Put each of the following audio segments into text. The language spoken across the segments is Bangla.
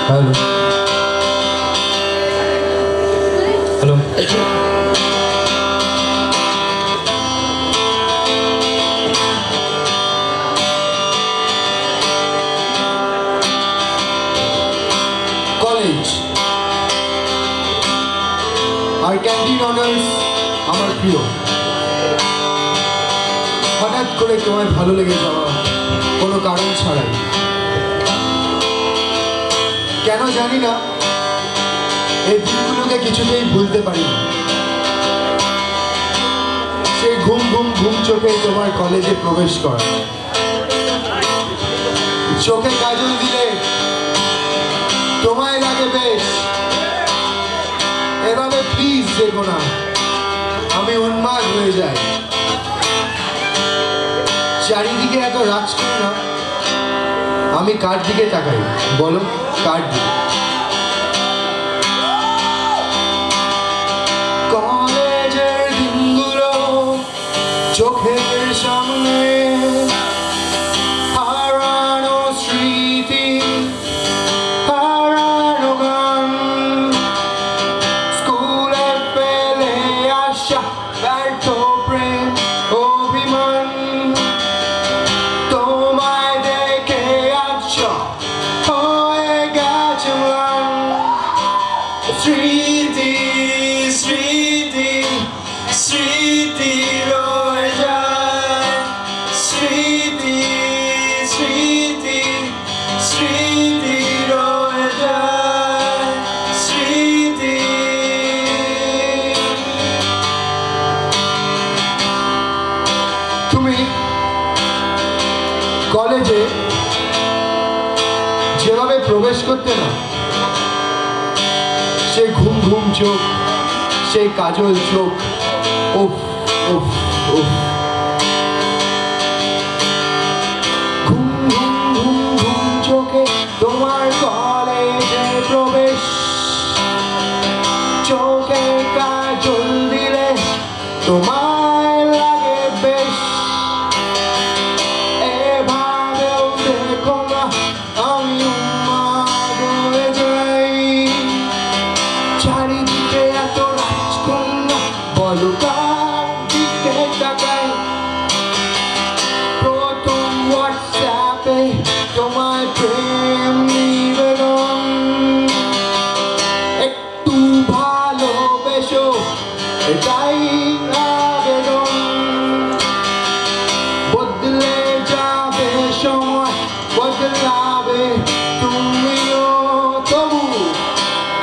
Hello. Hello. College. Our canteen honors আমার প্রিয়। হঠাৎ করে তোমায় ভালো লেগে যাওয়া কোনো কারণ ছাড়াই, কেন জানি না, এই দিনগুলোকে কিছুতেই ভুলতে পারি না। সেই ঘুম ঘুম ঘুম চোখে তোমার কলেজে প্রবেশ করা, চোখে কাজল দিলে তোমায় লাগে বেশ। এভাবে প্লিজ দেখো না, আমি উন্মাদ হয়ে যাই। চারিদিকে এত রাজ করি না, আমি কার দিকে তাকাই বলো, কার দিকে? কলেজের দিনগুলো চোখের সামনে, হারানো স্মৃতি, হারানো গান, স্কুলে ফেলে আসা ব্যর্থ প্রেম অভিমান, তোমায় দেখে আজ হয়ে গেছে ম্লান। স্মৃতি স্মৃতি স্মৃতি রয়ে যায়, স্মৃতি স্মৃতি স্মৃতি রয়ে যায়, স্মৃতি। তুমি কলেজে যেভাবে প্রবেশ করতে না, সেই ঘুম ঘুম চোখ, সেই কাজল চোখ, উফ উফ উফ। ঘুম ঘুম ঘুম ঘুম চোখে তোমার কলেজে প্রবেশ, চোখে কাজল দিলে তোমায় লাগে বেশ। এভাবেও দেখো না, আমি উন্মাদ হয়ে যাই। চারিদিকে এত রাজকন্যা, বলো কার দিকে তাকাই? প্রথম হোয়াটসঅ্যাপে তোমায় প্রেম নিবেদন, একটু ভালোবেসো এটাই আবেদন। বদলে যাবে সময়, বদলাবে তুমিও, তবু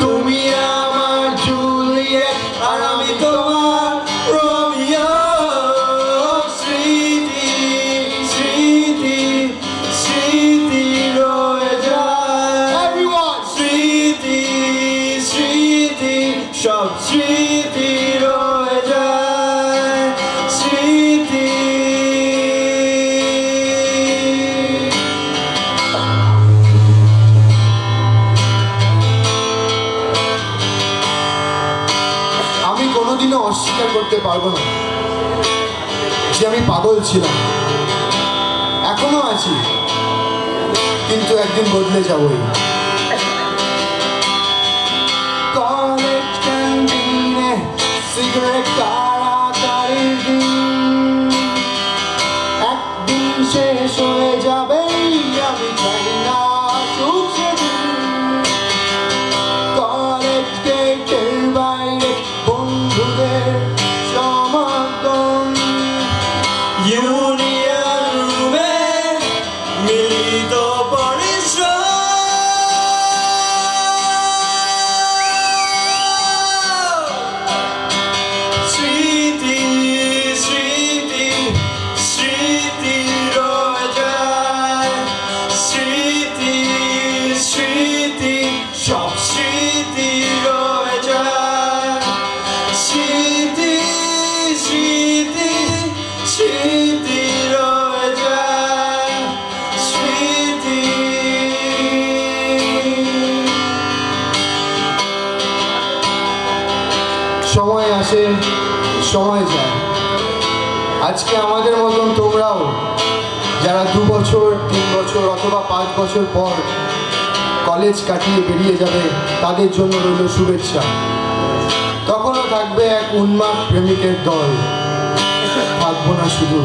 তুমি আমার জুলিয়েট আর আমি তোমার রোমিও। স্মৃতি স্মৃতি স্মৃতি রয়ে যায়, স্মৃতি স্মৃতি সব স্মৃতি রয়ে যায়, স্মৃতি। আমি কোনোদিনও অস্বীকার করতে পারবো না যে আমি পাগল ছিলাম, এখনো আছি, কিন্তু একদিন বদলে যাবই। কলেজ ক্যান্টিনে সিগারেট তাড়াতাড়ির দিন, একদিন শেষ হয়ে যাবে, আমি চাই না সুখ সেদিন। কলেজ গেটের বাইরে বন্ধুদের সমাগম, ইউনিয়ন রুমে মিলিত পরিশ্রম। স্মৃতি স্মৃতি স্মৃতি রয়ে যায়, স্মৃতি স্মৃতি সব স্মৃতি রয়ে যায়, স্মৃতি স্মৃতি স্মৃতি রয়ে যায়, স্মৃতি। সময় আসে, সময় যায়। আজকে আমাদের মতন তোমরাও যারা 2 বছর 3 বছর অথবা 5 বছর পর কলেজ কাটিয়ে বেরিয়ে যাবে তাদের জন্য রইল শুভেচ্ছা। তখনও থাকবে এক উন্মাদ প্রেমিকের দল, থাকবো না শুধু